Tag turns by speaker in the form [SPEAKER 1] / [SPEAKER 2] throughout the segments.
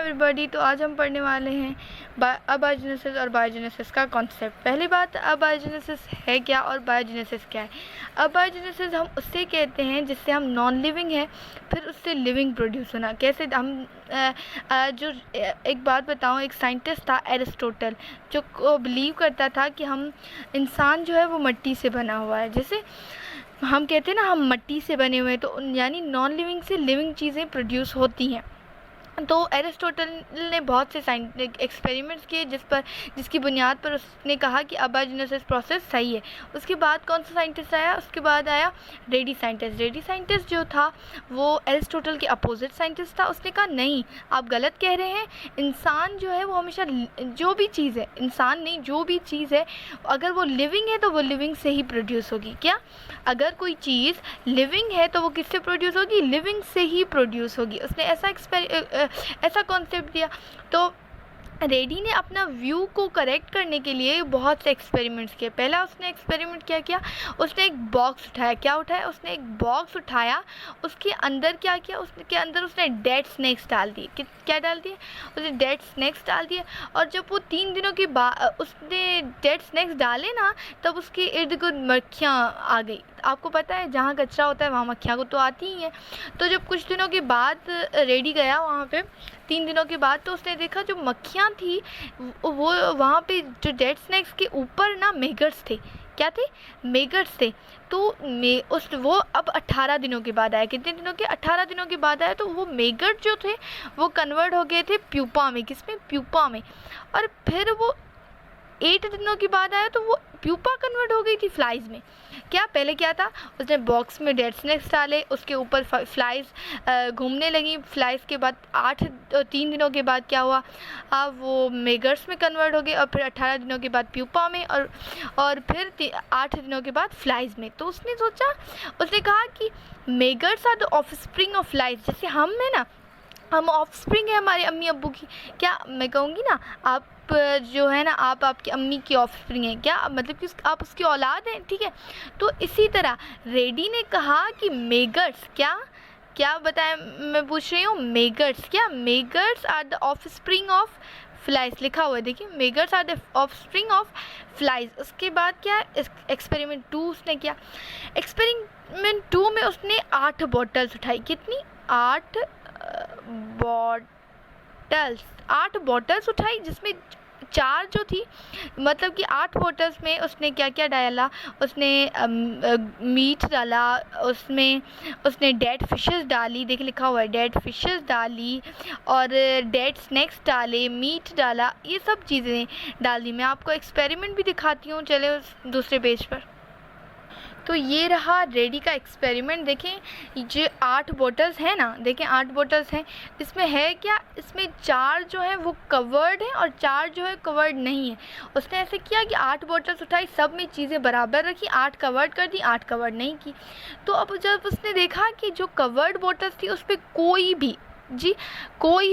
[SPEAKER 1] Everybody. तो आज हम पढ़ने वाले हैं अबायोजेनेसिस और बायोजेनेसिस का कॉन्सेप्ट। पहली बात, अबायोजेनेसिस है क्या और बायोजेनेसिस क्या है। अबायोजेनेसिस हम उससे कहते हैं जिससे हम नॉन लिविंग है फिर उससे लिविंग प्रोड्यूस होना। कैसे हम जो एक बात बताऊं, एक साइंटिस्ट था एरिस्टोटल, जो बिलीव करता था कि हम इंसान जो है वो मिट्टी से बना हुआ है। जैसे हम कहते हैं ना हम मिट्टी से बने हुए हैं, तो यानी नॉन लिविंग से लिविंग चीज़ें प्रोड्यूस होती हैं। तो एरिस्टोटल ने बहुत से साइंटिफिक एक्सपेरिमेंट्स किए जिसकी बुनियाद पर उसने कहा कि अबायोजेनेसिस प्रोसेस सही है। उसके बाद कौन सा साइंटिस्ट आया? उसके बाद आया रेडी साइंटिस्ट। रेडी साइंटिस्ट जो था वो एरिस्टोटल के अपोजिट साइंटिस्ट था। उसने कहा नहीं, आप गलत कह रहे हैं। इंसान जो है वो हमेशा, जो भी चीज़ है, इंसान नहीं, जो भी चीज़ है अगर वो लिविंग है तो वो लिविंग से ही प्रोड्यूस होगी। क्या? अगर कोई चीज़ लिविंग है तो वो किससे प्रोड्यूस होगी? लिविंग से ही प्रोड्यूस होगी। उसने ऐसा कॉन्सेप्ट दिया। तो रेडी ने अपना व्यू को करेक्ट करने के लिए बहुत से एक्सपेरिमेंट्स किए। पहला उसने एक्सपेरिमेंट क्या किया? उसने एक बॉक्स उठाया। क्या उठाया? उसने एक बॉक्स उठाया। उसके अंदर क्या किया? उसके अंदर उसने डेड स्नैक्स डाल दिए। क्या डाल दिए? उसने डेड स्नैक्स डाल दिए। और जब वो 3 दिनों के बाद उसने डेड स्नैक्स डाले ना, तब उसके इर्द गिर्द मक्खियाँ आ गई। आपको पता है जहाँ कचरा होता है वहाँ मक्खियाँ को तो आती ही हैं। तो जब कुछ दिनों के बाद रेडी गया वहाँ पे 3 दिनों के बाद, तो उसने देखा जो मक्खियाँ थी वो वहाँ पे जो डेड स्नैक्स के ऊपर ना मेगर्स थे। क्या थे? मेगर्स थे। तो वो अब 18 दिनों के बाद आया। कितने दिनों के? 18 दिनों के बाद आया। तो वो मेगर्स जो थे वो कन्वर्ट हो गए थे प्यूपा में। किसमें? प्यूपा में। और फिर वो 8 दिनों के बाद आया तो वो प्यूपा कन्वर्ट हो गई थी फ्लाइज में। क्या? पहले क्या था? उसने बॉक्स में डेड स्नैक्स डाले, उसके ऊपर फ्लाइज घूमने लगी। फ्लाइज के बाद 3 दिनों के बाद क्या हुआ? अब वो मेगर्स में कन्वर्ट हो गए और फिर 18 दिनों के बाद प्यूपा में और फिर 8 दिनों के बाद फ्लाइज में। तो उसने सोचा, उसने कहा कि maggots are the offspring of flies. जैसे हम है ना, हम ऑफस्प्रिंग है हमारे अम्मी अब्बू की। क्या मैं कहूँगी ना, आप जो है ना, आप आपकी अम्मी की ऑफस्प्रिंग है। क्या मतलब कि आप उसकी औलाद हैं, ठीक है। तो इसी तरह रेडी ने कहा कि मेगर्स, क्या बताया मैं पूछ रही हूँ? मेगर्स। क्या? Maggots are the offspring of flies. लिखा हुआ है, देखिए, maggots are the offspring of flies. उसके बाद क्या? एक्सपेरिमेंट 2 उसने किया। एक्सपेरिमेंट 2 में उसने 8 बॉटल्स उठाई। कितनी? 8 बॉटल्स उठाई, जिसमें 4 जो थी, मतलब कि 8 बॉटल्स में उसने क्या क्या डाला? उसने मीट डाला, उसने डेड फिशेस डाली। देखिए लिखा हुआ है, डेड फिशेस डाली और डेड स्नैक्स डाले, मीट डाला, ये सब चीज़ें डाल दी। मैं आपको एक्सपेरिमेंट भी दिखाती हूँ, चले उस दूसरे पेज पर। तो ये रहा रेडी का एक्सपेरिमेंट। देखें जो 8 बॉटल्स हैं ना, देखें 8 बॉटल्स हैं। इसमें है क्या? इसमें 4 जो है वो कवर्ड हैं और 4 जो है कवर्ड नहीं है। उसने ऐसे किया कि 8 बॉटल्स उठाई, सब में चीज़ें बराबर रखी, 8 कवर्ड कर दी, 8 कवर्ड नहीं की। तो अब जब उसने देखा कि जो कवर्ड बॉटल्स थी उस पर कोई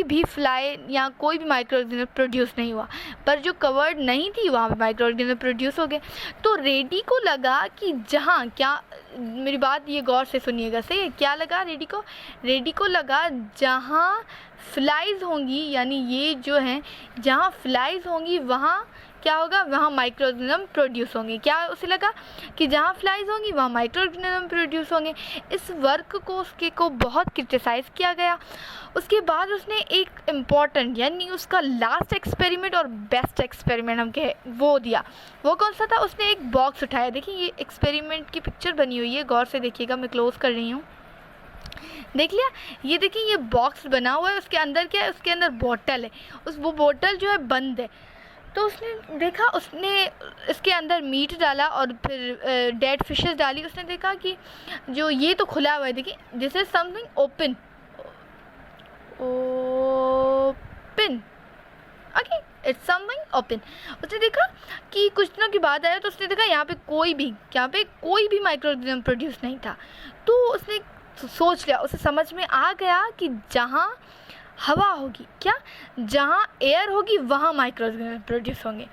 [SPEAKER 1] भी फ्लाई या कोई भी माइक्रो ऑर्गेनिज्म प्रोड्यूस नहीं हुआ, पर जो कवर्ड नहीं थी वहाँ पे माइक्रो ऑर्गेनिज्म प्रोड्यूस हो गए। तो रेडी को लगा कि जहाँ, क्या मेरी बात ये गौर से सुनिएगा, सही है? क्या लगा रेडी को लगा जहाँ फ्लाइज होंगी, यानी ये जो हैं, जहाँ फ्लाइज होंगी वहाँ क्या होगा? वहाँ माइक्रो ऑर्गेनिज्म प्रोड्यूस होंगे। क्या उसे लगा कि जहाँ फ्लाइज होंगी वहाँ माइक्रो ऑर्गेनिज्म प्रोड्यूस होंगे। इस वर्क को उसको बहुत क्रिटिसाइज़ किया गया। उसके बाद उसने एक इम्पॉर्टेंट, यानी उसका लास्ट एक्सपेरिमेंट और बेस्ट एक्सपेरिमेंट हम कहे वो दिया। वो कौन सा था? उसने एक बॉक्स उठाया। देखिए ये एक्सपेरिमेंट की पिक्चर बनी हुई है, गौर से देखिएगा, मैं क्लोज कर रही हूँ। देख लिया? ये देखिए ये बॉक्स बना हुआ है, उसके अंदर क्या है? उसके अंदर बोतल है। वो बोतल जो है बंद है। तो उसने देखा, उसने इसके अंदर मीट डाला और फिर डेड फिशेस डाली। उसने देखा कि जो ये तो खुला हुआ है, देखिए this is something open, okay, it's something open. उसने देखा कि कुछ दिनों के बाद आया तो उसने देखा यहाँ पे कोई भी माइक्रो ऑर्गेनिज्म प्रोड्यूस नहीं था। तो उसने सोच लिया, उसे समझ में आ गया कि जहाँ हवा होगी, क्या, जहाँ एयर होगी वहाँ माइक्रो ऑर्गेनिज्म प्रोड्यूस होंगे।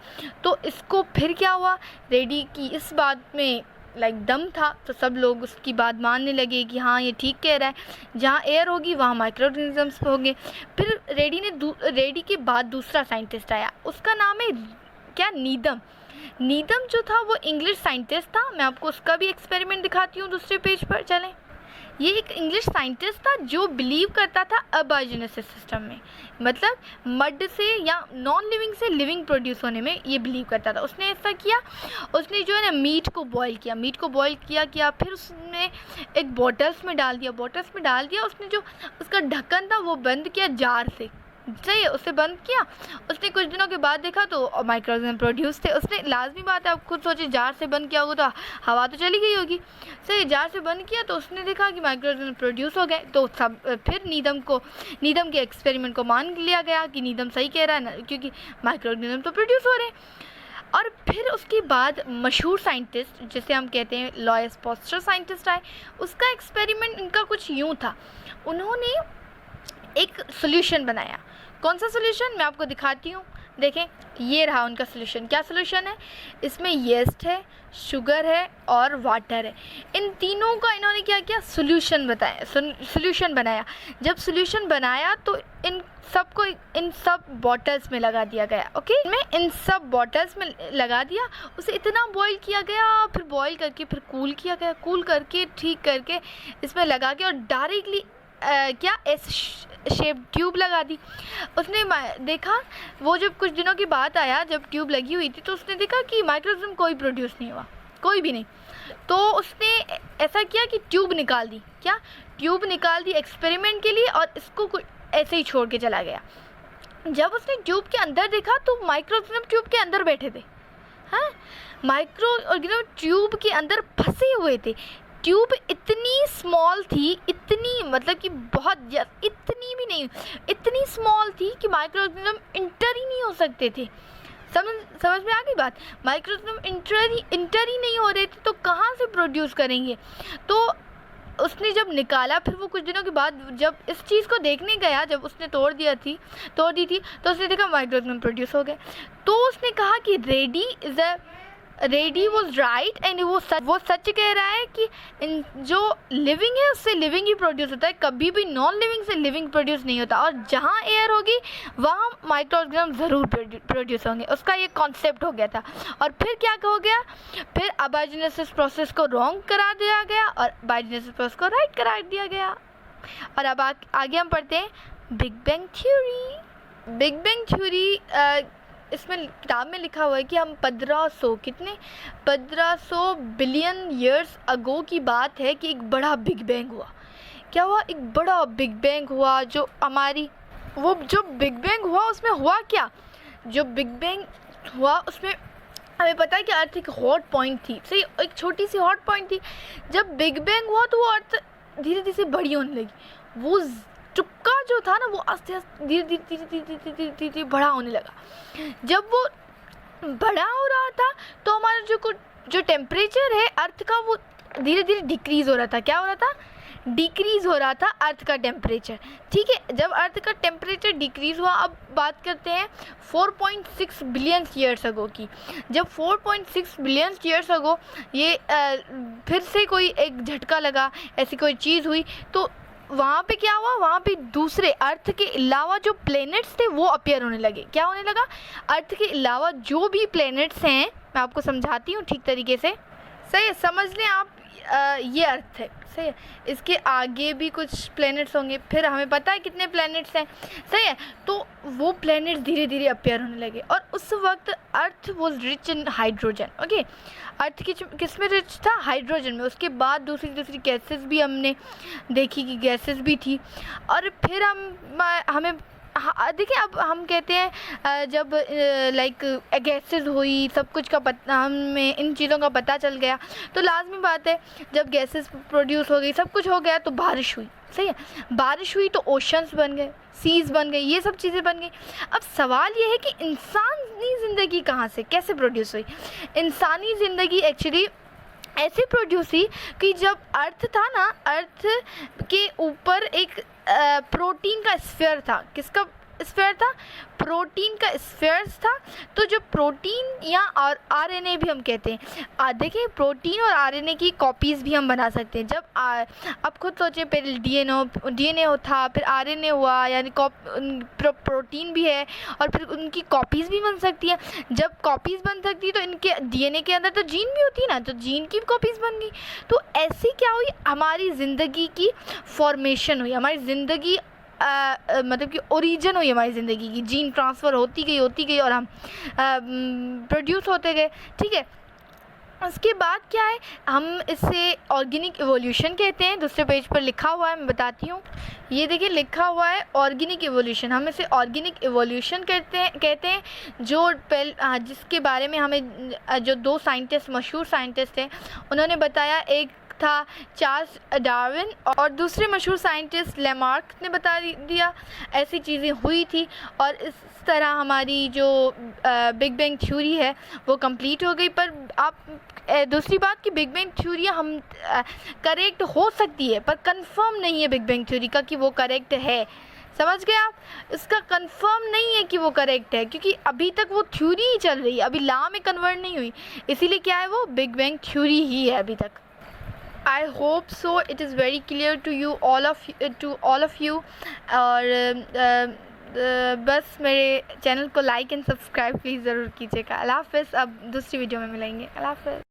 [SPEAKER 1] तो इसको फिर क्या हुआ? रेडी की इस बात में लाइक दम था, तो सब लोग उसकी बात मानने लगे कि हाँ ये ठीक कह रहा है, जहाँ एयर होगी वहाँ माइक्रो ऑर्गेनिजम्स होंगे। फिर रेडी के बाद दूसरा साइंटिस्ट आया, उसका नाम है क्या, नीदम जो था वो इंग्लिश साइंटिस्ट था। मैं आपको उसका भी एक्सपेरिमेंट दिखाती हूँ दूसरे पेज पर, चलें। ये एक इंग्लिश साइंटिस्ट था जो बिलीव करता था अबायोजेनेसिस सिस्टम में, मतलब मड से या नॉन लिविंग से लिविंग प्रोड्यूस होने में ये बिलीव करता था। उसने ऐसा किया, उसने जो है ना मीट को बॉईल किया, फिर उसने एक बॉटल्स में डाल दिया, उसने जो उसका ढक्कन था वो बंद किया जार से, सही है, उसे बंद किया। उसने कुछ दिनों के बाद देखा तो माइक्रो ऑर्गेनिज्म प्रोड्यूस थे। उसने, लाजमी बात है, आप खुद सोचिए, जार से बंद किया होगा तो हवा तो चली गई होगी, सही, जार से बंद किया तो उसने देखा कि माइक्रो ऑर्गेनिज्म प्रोड्यूस हो गए। तो सब फिर नीदम के एक्सपेरिमेंट को मान लिया गया कि नीदम सही कह रहा है ना, क्योंकि माइक्रो ऑर्गेनिज्म तो प्रोड्यूस हो रहे हैं। और फिर उसके बाद मशहूर साइंटिस्ट जिसे हम कहते हैं लॉयस पास्चर साइंटिस्ट आए। उसका एक्सपेरिमेंट इनका कुछ यूँ था, उन्होंने एक सोल्यूशन बनाया। कौन सा सोल्यूशन, मैं आपको दिखाती हूँ, देखें, ये रहा उनका सोल्यूशन। क्या सोल्यूशन है, इसमें येस्ट है, शुगर है और वाटर है। इन तीनों का इन्होंने क्या किया, सोल्यूशन बनाया। जब सोल्यूशन बनाया तो इन सब बॉटल्स में लगा दिया गया, ओके, इन सब बॉटल्स में लगा दिया। उसे इतना बॉईल किया गया, फिर बॉईल करके फिर कूल किया गया, कूल करके ठीक करके इसमें लगा के और डायरेक्टली क्या एस शेप ट्यूब लगा दी। उसने देखा, वो जब कुछ दिनों की बात आया जब ट्यूब लगी हुई थी, तो उसने देखा कि माइक्रो ऑर्गेनिज्म कोई प्रोड्यूस नहीं हुआ, कोई भी नहीं। तो उसने ऐसा किया कि ट्यूब निकाल दी एक्सपेरिमेंट के लिए, और इसको ऐसे ही छोड़ के चला गया। जब उसने ट्यूब के अंदर देखा तो माइक्रो ऑर्गेनिज्म ट्यूब के अंदर बैठे थे। हाँ, माइक्रो ऑर्गेनिज्म ट्यूब के अंदर फंसे हुए थे। ट्यूब इतनी स्मॉल थी, इतनी, मतलब कि बहुत, इतनी भी नहीं, इतनी स्मॉल थी कि माइक्रो ऑर्गेनिज्म इंटर ही नहीं हो सकते थे। समझ में आ गई बात, माइक्रो ऑर्गेनिज्म इंटर ही नहीं हो रहे थे, तो कहाँ से प्रोड्यूस करेंगे। तो उसने जब निकाला, फिर वो कुछ दिनों के बाद जब इस चीज़ को देखने गया, जब उसने तोड़ दी थी, तो उसने देखा माइक्रो ऑर्गेनिज्म प्रोड्यूस हो गए। तो उसने कहा कि रेडी वॉज राइट, एंड वो सच कह रहा है कि जो लिविंग है उससे लिविंग ही प्रोड्यूस होता है, कभी भी नॉन लिविंग से लिविंग प्रोड्यूस नहीं होता। और जहाँ एयर होगी वहाँ माइक्रो ऑर्गेनिज्म ज़रूर प्रोड्यूस होंगे। उसका ये कॉन्सेप्ट हो गया था। और फिर क्या हो गया, फिर अबायोजेनेसिस प्रोसेस को रॉन्ग करा दिया गया और बायोजेनेसिस प्रोसेस को राइट करा दिया गया। और अब आगे हम पढ़ते हैं बिग बैंग थ्योरी। इसमें किताब में लिखा हुआ है कि हम 1500 बिलियन ईयर्स अगो की बात है कि एक बड़ा बिग बैंग हुआ। क्या हुआ, एक बड़ा बिग बैंग हुआ। जो बिग बैंग हुआ उसमें हुआ क्या, जो बिग बैंग हुआ उसमें हमें पता है कि अर्थ एक हॉट पॉइंट थी, सही, एक छोटी सी हॉट पॉइंट थी। जब बिग बैंग हुआ तो वो अर्थ धीरे धीरे बड़ी होने लगी। वो चुक्का जो था ना, वो आस्ते आस्ते धीरे बड़ा होने लगा। जब वो बड़ा हो रहा था तो हमारा जो टेम्परेचर है अर्थ का, वो धीरे धीरे डिक्रीज़ हो रहा था। क्या हो रहा था, डिक्रीज़ हो रहा था अर्थ का टेम्परेचर, ठीक है। जब अर्थ का टेम्परेचर डिक्रीज़ हुआ, अब बात करते हैं 4.6 बिलियन ईयर्स अगो की। जब 4.6 बिलियन ईयर्स अगो ये फिर से कोई एक झटका लगा, ऐसी कोई चीज़ हुई, तो वहाँ पे क्या हुआ, वहाँ पे दूसरे अर्थ के अलावा जो प्लैनेट्स थे वो अपीयर होने लगे। क्या होने लगा, अर्थ के अलावा जो भी प्लैनेट्स हैं, मैं आपको समझाती हूँ ठीक तरीके से, सही है, समझ लें आप। ये अर्थ है, सही है, इसके आगे भी कुछ प्लैनेट्स होंगे, फिर हमें पता है कितने प्लैनेट्स हैं, सही है। तो वो प्लैनेट्स धीरे धीरे अपीयर होने लगे, और उस वक्त earth was rich in hydrogen, okay. Earth किस में रिच था, हाइड्रोजन में। उसके बाद दूसरी गैसेस भी हमने देखी कि गैसेस भी थी। और फिर हमें देखिए, अब हम कहते हैं जब लाइक गैसेस हुई, सब कुछ का पता, हमें इन चीज़ों का पता चल गया, तो लाजमी बात है जब गैसेस प्रोड्यूस हो गई, सब कुछ हो गया, तो बारिश हुई, सही है। बारिश हुई तो ओशंस बन गए, सीज बन गई, ये सब चीज़ें बन गई। अब सवाल ये है कि इंसानी ज़िंदगी कहाँ से, कैसे प्रोड्यूस हुई। इंसानी ज़िंदगी एक्चुअली ऐसे प्रोड्यूस हुई कि जब अर्थ था ना, अर्थ के ऊपर एक प्रोटीन का स्फीयर था। किसका स्फीयर था, प्रोटीन का स्फीयर्स था। तो जो प्रोटीन या और आरएनए भी हम कहते हैं, देखिए प्रोटीन और आरएनए की कॉपीज़ भी हम बना सकते हैं। जब अब खुद सोचिए, पहले डीएनए था, फिर आरएनए हुआ, यानी प्रोटीन भी है, और फिर उनकी कॉपीज़ भी बन सकती है। जब कॉपीज़ बन सकती है तो इनके डीएनए के अंदर तो जीन भी होती है ना, तो जीन की कॉपीज़ बन गई। तो ऐसी क्या हुई, हमारी ज़िंदगी की फॉर्मेशन हुई, हमारी ज़िंदगी मतलब कि ओरिजिन हुई हमारी ज़िंदगी की। जीन ट्रांसफ़र होती गई और हम प्रोड्यूस होते गए, ठीक है। उसके बाद क्या है, हम इसे ऑर्गेनिक इवोल्यूशन कहते हैं। दूसरे पेज पर लिखा हुआ है, मैं बताती हूँ। ये देखिए लिखा हुआ है ऑर्गेनिक इवोल्यूशन। हम इसे ऑर्गेनिक इवोल्यूशन कहते हैं जो जिसके बारे में हमें जो 2 साइंटिस्ट, मशहूर साइंटिस्ट थे, उन्होंने बताया। एक था चार्ल्स डार्विन और दूसरे मशहूर साइंटिस्ट लेमार्क ने बता दिया ऐसी चीज़ें हुई थी। और इस तरह हमारी जो बिग बैंग थ्योरी है वो कंप्लीट हो गई। पर आप दूसरी बात कि बिग बैंग थ्योरी हम करेक्ट हो सकती है, पर कंफर्म नहीं है बिग बैंग थ्योरी का कि वो करेक्ट है। समझ गए आप, इसका कंफर्म नहीं है कि वो करेक्ट है, क्योंकि अभी तक वो थ्योरी ही चल रही है, अभी लॉ में कन्वर्ट नहीं हुई। इसीलिए क्या है, वो बिग बैंग थ्योरी ही है अभी तक। I hope so it is very clear to you all of you। और बस मेरे चैनल को लाइक एंड सब्सक्राइब प्लीज़ ज़रूर कीजिएगा। अल्लाह हाफ़िज़। अब दूसरी वीडियो में मिलेंगे। अल्लाह हाफ़िज़।